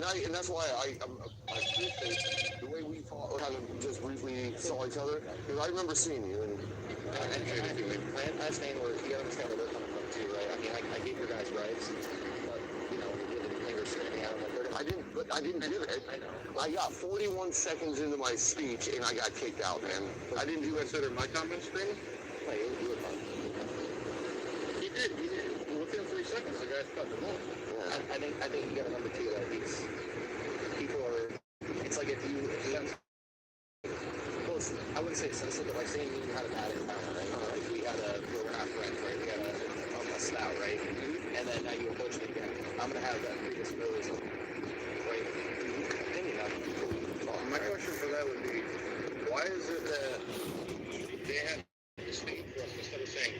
and that's why I appreciate the way we kind of just briefly saw each other, because I remember seeing you, and I understand where you understand where they're coming from too, right? I mean, I get your guys' rights, but you know, you didn't finger shit out. I didn't do it. I know. I got 41 seconds into my speech, and I got kicked out, man. I didn't do consider my comments thing. Wait, you were fine. He did. Within 3 seconds, the guy cut the ball. Yeah. I think you got to remember too that people are. It's like if you well, I wouldn't say sensitive, but like saying you had a bad encounter, right? Like we were half friends, right? We had a stout, right? And then now you approach me again. I'm gonna have that predisposed, right? Opinion of people. My question for that would be, why is it that they have to speak for us instead of saying,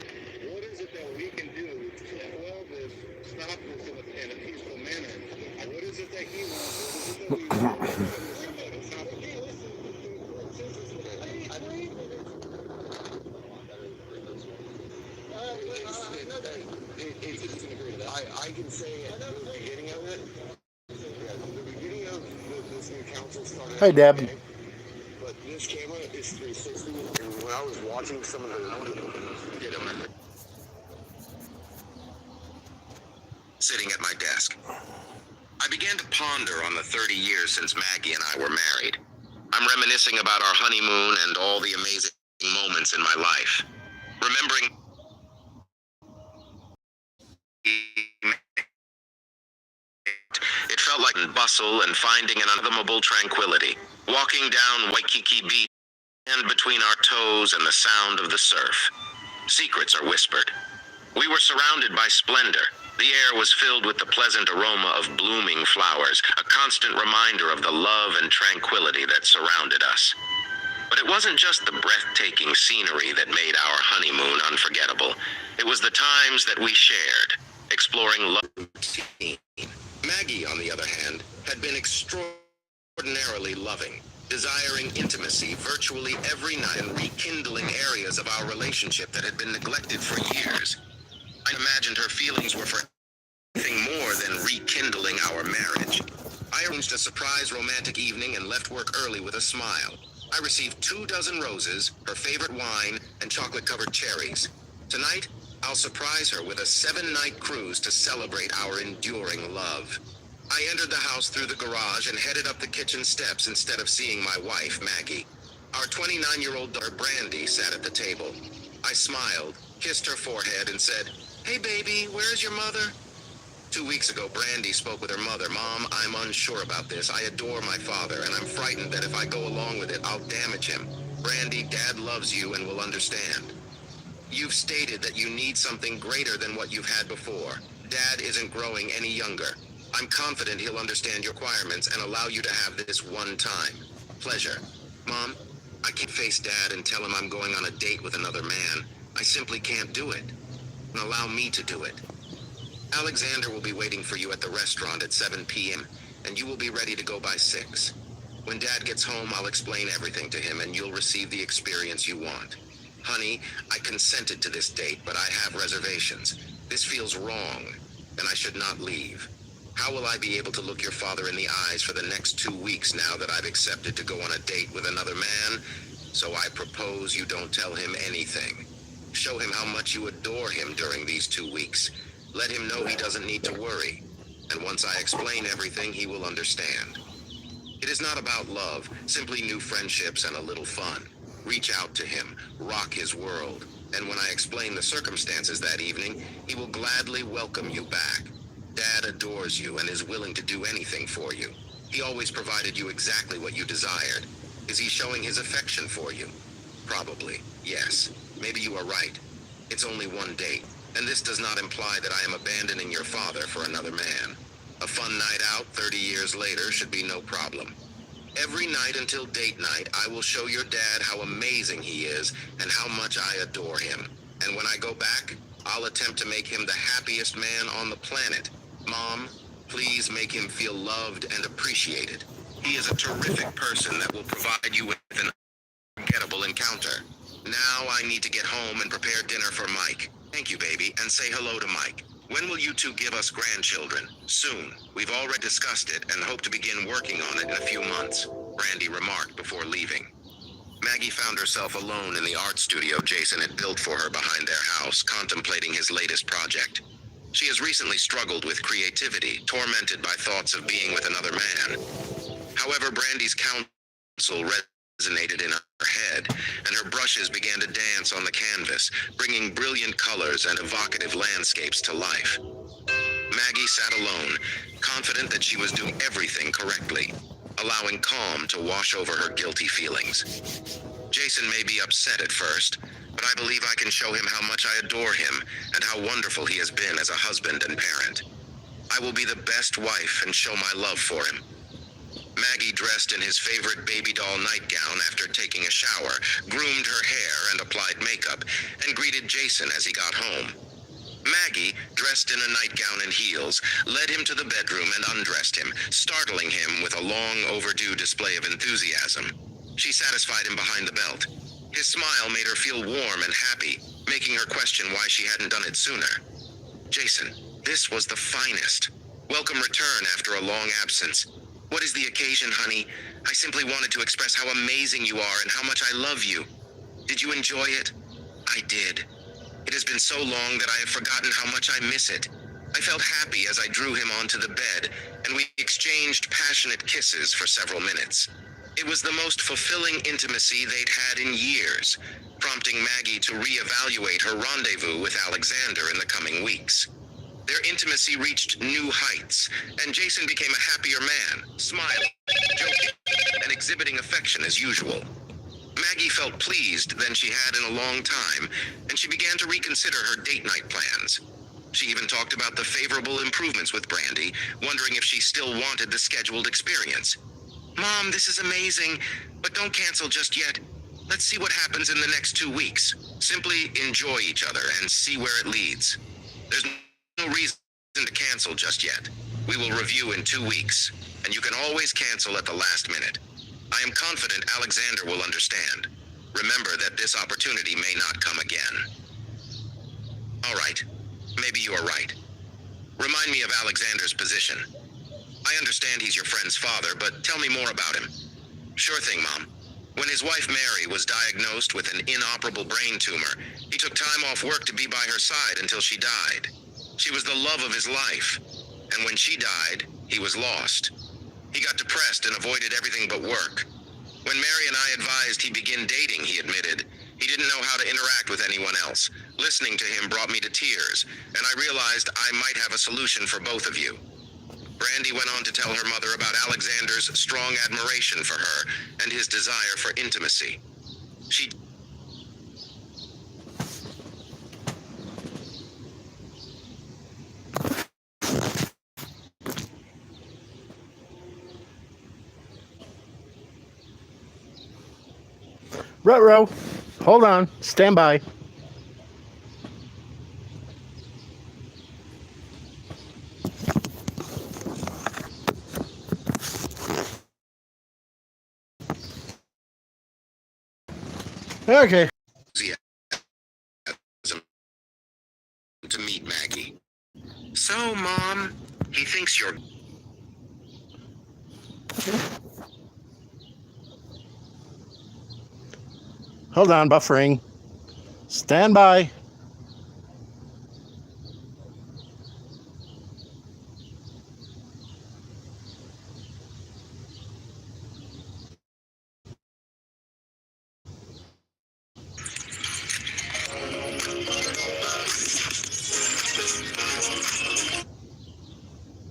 what is it that we can do to quell this, stop this in a peaceful manner? What is it that he wants? What is it that we want? Stop it. Hey, listen. I can say at the beginning of it, the beginning of this new council started. Hey, Deb. Okay, but this camera is 360, and when I was watching some of the sitting at my desk, I began to ponder on the 30 years since Maggie and I were married. I'm reminiscing about our honeymoon and all the amazing moments in my life. Remembering it felt like bustle and finding an unfathomable tranquility. Walking down Waikiki Beach, and between our toes and the sound of the surf. Secrets are whispered. We were surrounded by splendor. The air was filled with the pleasant aroma of blooming flowers, a constant reminder of the love and tranquility that surrounded us. But it wasn't just the breathtaking scenery that made our honeymoon unforgettable. It was the times that we shared, exploring love routine. Maggie, on the other hand, had been extraordinarily loving, desiring intimacy virtually every night and rekindling areas of our relationship that had been neglected for years. I imagined her feelings were for anything more than rekindling our marriage. I arranged a surprise romantic evening and left work early with a smile. I received 24 roses, her favorite wine, and chocolate-covered cherries. Tonight, I'll surprise her with a 7-night cruise to celebrate our enduring love. I entered the house through the garage and headed up the kitchen steps instead of seeing my wife, Maggie. Our 29-year-old daughter, Brandy, sat at the table. I smiled, kissed her forehead, and said, "Hey, baby, where's your mother?" 2 weeks ago, Brandy spoke with her mother. "Mom, I'm unsure about this. I adore my father, and I'm frightened that if I go along with it, I'll damage him. Brandy, Dad loves you and will understand. You've stated that you need something greater than what you've had before. Dad isn't growing any younger. I'm confident he'll understand your requirements and allow you to have this one time. Pleasure. Mom, I can't face Dad and tell him I'm going on a date with another man. I simply can't do it. And allow me to do it. Alexander will be waiting for you at the restaurant at 7 p.m., and you will be ready to go by 6. When Dad gets home, I'll explain everything to him, and you'll receive the experience you want. Honey, I consented to this date, but I have reservations. This feels wrong, and I should not leave. How will I be able to look your father in the eyes for the next 2 weeks now that I've accepted to go on a date with another man? So I propose you don't tell him anything. Show him how much you adore him during these 2 weeks. Let him know he doesn't need to worry. And once I explain everything, he will understand. It is not about love, simply new friendships and a little fun. Reach out to him, rock his world. And when I explain the circumstances that evening, he will gladly welcome you back. Dad adores you and is willing to do anything for you. He always provided you exactly what you desired. Is he showing his affection for you? Probably, yes. Maybe you are right. It's only one date, and this does not imply that I am abandoning your father for another man. A fun night out 30 years later should be no problem. Every night until date night, I will show your dad how amazing he is and how much I adore him. And when I go back, I'll attempt to make him the happiest man on the planet. Mom, please make him feel loved and appreciated. He is a terrific person that will provide you with an unforgettable encounter. Now I need to get home and prepare dinner for Mike. Thank you, baby, and say hello to Mike. When will you two give us grandchildren? Soon. We've already discussed it and hope to begin working on it in a few months, Brandy remarked before leaving. Maggie found herself alone in the art studio Jason had built for her behind their house, contemplating his latest project. She has recently struggled with creativity, tormented by thoughts of being with another man. However, Brandy's counsel resonated in her head, and her brushes began to dance on the canvas, bringing brilliant colors and evocative landscapes to life. Maggie sat alone, confident that she was doing everything correctly, allowing calm to wash over her guilty feelings. Jason may be upset at first, but I believe I can show him how much I adore him and how wonderful he has been as a husband and parent. I will be the best wife and show my love for him. Maggie dressed in his favorite baby doll nightgown after taking a shower, groomed her hair and applied makeup, and greeted Jason as he got home. Maggie, dressed in a nightgown and heels, led him to the bedroom and undressed him, startling him with a long overdue display of enthusiasm. She satisfied him behind the belt. His smile made her feel warm and happy, making her question why she hadn't done it sooner. Jason, this was the finest. Welcome return after a long absence. What is the occasion, honey? I simply wanted to express how amazing you are and how much I love you. Did you enjoy it? I did. It has been so long that I have forgotten how much I miss it. I felt happy as I drew him onto the bed, and we exchanged passionate kisses for several minutes. It was the most fulfilling intimacy they'd had in years, prompting Maggie to reevaluate her rendezvous with Alexander in the coming weeks. Their intimacy reached new heights, and Jason became a happier man, smiling, joking, and exhibiting affection as usual. Maggie felt pleased than she had in a long time, and she began to reconsider her date night plans. She even talked about the favorable improvements with Brandy, wondering if she still wanted the scheduled experience. Mom, this is amazing, but don't cancel just yet. Let's see what happens in the next 2 weeks. Simply enjoy each other and see where it leads. There's no reason to cancel just yet. We will review in 2 weeks, and you can always cancel at the last minute. I am confident Alexander will understand. Remember that this opportunity may not come again. All right, maybe you are right. Remind me of Alexander's position. I understand he's your friend's father, but tell me more about him. Sure thing, Mom. When his wife Mary was diagnosed with an inoperable brain tumor, he took time off work to be by her side until she died. She was the love of his life, and when she died, he was lost. He got depressed and avoided everything but work. When Mary and I advised he begin dating, he admitted, he didn't know how to interact with anyone else. Listening to him brought me to tears, and I realized I might have a solution for both of you. Brandy went on to tell her mother about Alexander's strong admiration for her and his desire for intimacy. She Ruh-roh. Hold on. Stand by. Okay. to meet Maggie. So, Mom, he thinks you're... Hold on, buffering. Stand by.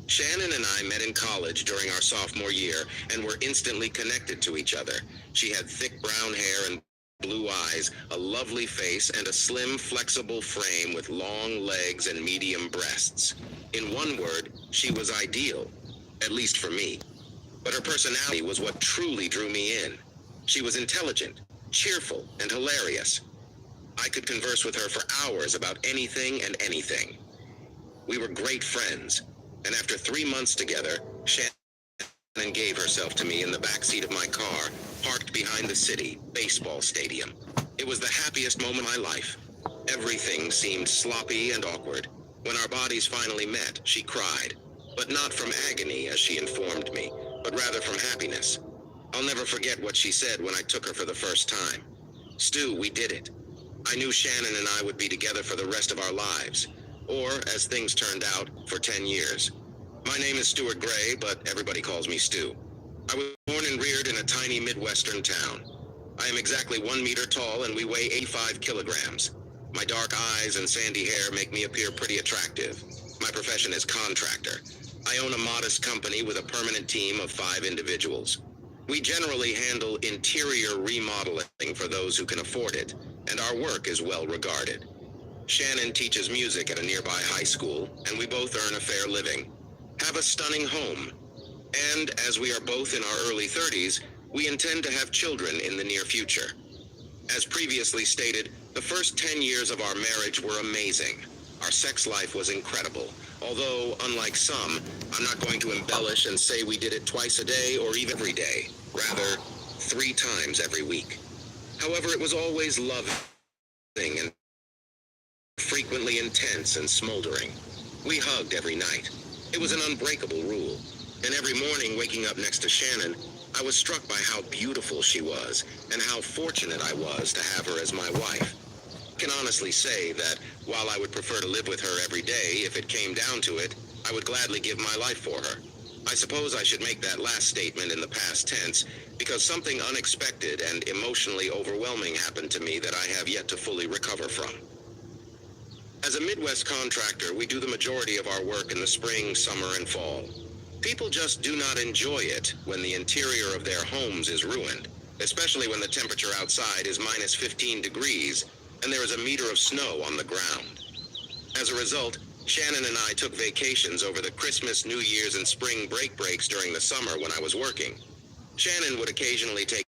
Shannon and I met in college during our sophomore year and were instantly connected to each other. She had thick brown hair and blue eyes, a lovely face, and a slim, flexible frame with long legs and medium breasts. In one word, she was ideal, at least for me. But her personality was what truly drew me in. She was intelligent, cheerful, and hilarious. I could converse with her for hours about anything and anything. We were great friends, and after 3 months together, Shannon gave herself to me in the backseat of my car, parked behind the city baseball stadium. It was the happiest moment of my life. Everything seemed sloppy and awkward. When our bodies finally met, she cried, but not from agony, as she informed me, but rather from happiness. I'll never forget what she said when I took her for the first time. "Stu, we did it. I knew Shannon and I would be together for the rest of our lives, or, as things turned out, for 10 years. My name is Stuart Gray, but everybody calls me Stu. I was born and reared in a tiny Midwestern town. I am exactly 1 meter tall and we weigh 85 kilograms. My dark eyes and sandy hair make me appear pretty attractive. My profession is contractor. I own a modest company with a permanent team of 5 individuals. We generally handle interior remodeling for those who can afford it, and our work is well regarded. Shannon teaches music at a nearby high school, and we both earn a fair living. Have a stunning home. And as we are both in our early 30s, we intend to have children in the near future. As previously stated, the first 10 years of our marriage were amazing. Our sex life was incredible. Although, unlike some, I'm not going to embellish and say we did it twice a day or even every day. Rather, 3 times every week. However, it was always loving and frequently intense and smoldering. We hugged every night. It was an unbreakable rule. And every morning, waking up next to Shannon, I was struck by how beautiful she was and how fortunate I was to have her as my wife. I can honestly say that while I would prefer to live with her every day, if it came down to it, I would gladly give my life for her. I suppose I should make that last statement in the past tense because something unexpected and emotionally overwhelming happened to me that I have yet to fully recover from. As a Midwest contractor, we do the majority of our work in the spring, summer, and fall. People just do not enjoy it when the interior of their homes is ruined, especially when the temperature outside is minus 15 degrees and there is a meter of snow on the ground. As a result, Shannon and I took vacations over the Christmas, New Year's, and spring breaks during the summer when I was working. Shannon would occasionally take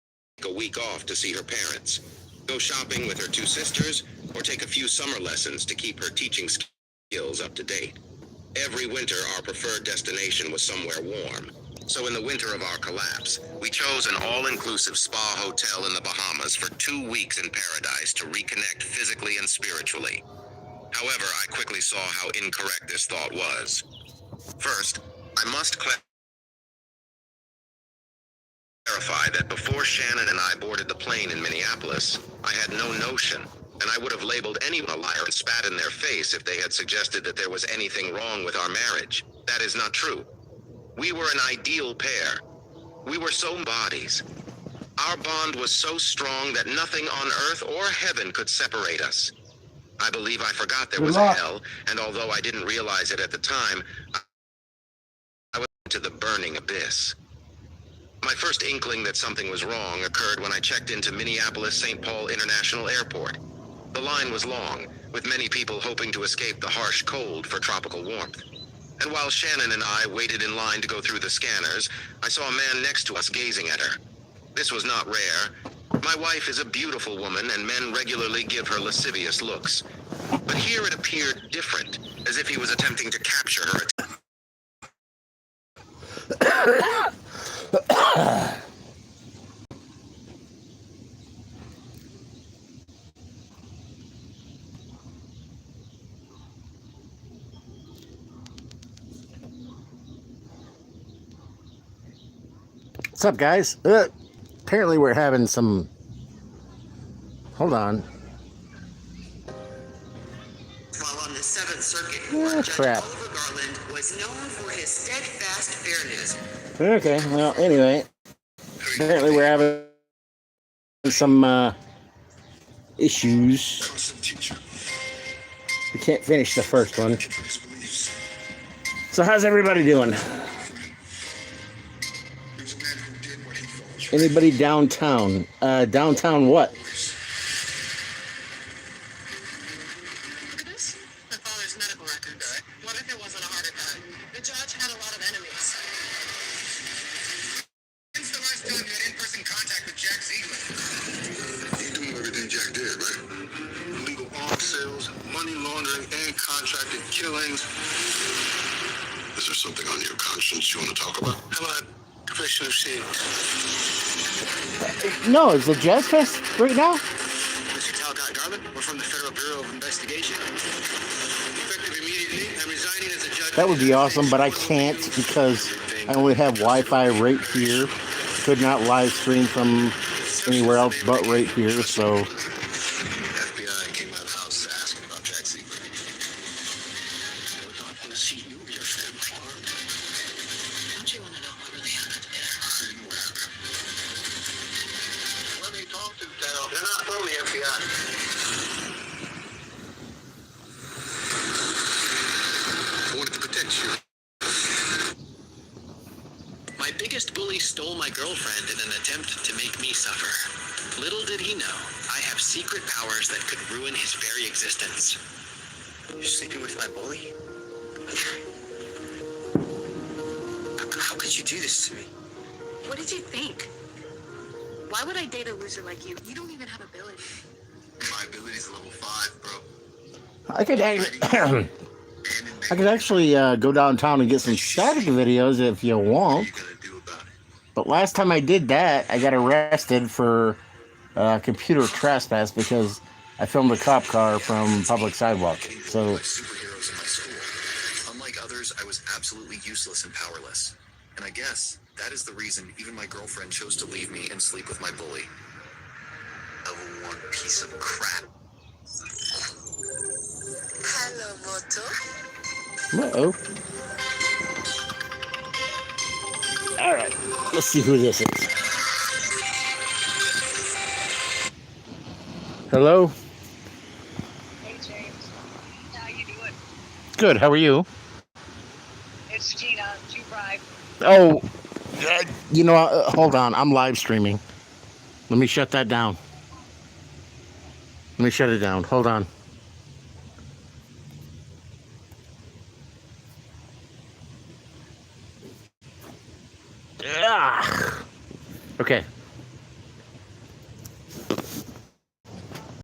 a week off to see her parents, go shopping with her 2 sisters, or take a few summer lessons to keep her teaching skills up to date. Every winter, our preferred destination was somewhere warm. So in the winter of our collapse, we chose an all-inclusive spa hotel in the Bahamas for 2 weeks in paradise to reconnect physically and spiritually. However, I quickly saw how incorrect this thought was. First, I must clarify that before Shannon and I boarded the plane in Minneapolis, I had no notion, and I would have labeled anyone a liar and spat in their face if they had suggested that there was anything wrong with our marriage. That is not true. We were an ideal pair. We were so bodies. Our bond was so strong that nothing on earth or heaven could separate us. I believe I forgot there was a hell, and although I didn't realize it at the time, I went into the burning abyss. My first inkling that something was wrong occurred when I checked into Minneapolis-St. Paul International Airport. The line was long, with many people hoping to escape the harsh cold for tropical warmth. And while Shannon and I waited in line to go through the scanners, I saw a man next to us gazing at her. This was not rare. My wife is a beautiful woman, and men regularly give her lascivious looks. But here it appeared different, as if he was attempting to capture her attention. What's up, guys? Apparently we're having some... Hold on. While on the 7th Circuit, Judge crap. Oliver Garland was known for his steadfast fairness. Okay, well, anyway. Apparently we're having some issues. We can't finish the first one. So how's everybody doing? Anybody downtown? Downtown what? Look at this. My father's medical records. What if it wasn't a heart attack? The judge had a lot of enemies. When's the last time you had in-person contact with Jack Ziegler? He's doing everything Jack did, right? Illegal arms sales, money laundering, and contracted killings. Is there something on your conscience you want to talk about? How about confession of sin? No, is it Jazz Fest right now? Mr. Talcott Garland, we're from the Federal Bureau of Investigation. Effective immediately, That would be awesome, but I can't because I only have Wi-Fi right here. Could not live stream from anywhere else but right here, so... FBI came out of the house to ask about Jack Secret. Don't you want to know what really happened there? Let me talk to town. They're not from the FBI. I wanted to protect you. My biggest bully stole my girlfriend in an attempt to make me suffer. Little did he know, I have secret powers that could ruin his very existence. You're sleeping with my bully? How could you do this to me? What did you think? Why would I date a loser like you? You don't even have ability. My ability's level 5, bro. I could actually go downtown and get some static videos if you want. What are you gonna do about it? But last time I did that, I got arrested for computer trespass because I filmed a cop car from public sidewalk. So Like superheroes in my school. Unlike others, I was absolutely useless and powerless. And I guess that is the reason even my girlfriend chose to leave me and sleep with my bully. Level 1 piece of crap. Hello, Moto. uh-oh. All right, let's see who this is. Hello. Hey James, how you doing? Good. How are you? It's Gina, G-Bribe. Oh, hold on. I'm live streaming. Let me shut that down. Let me shut it down. Hold on. Ah. Okay.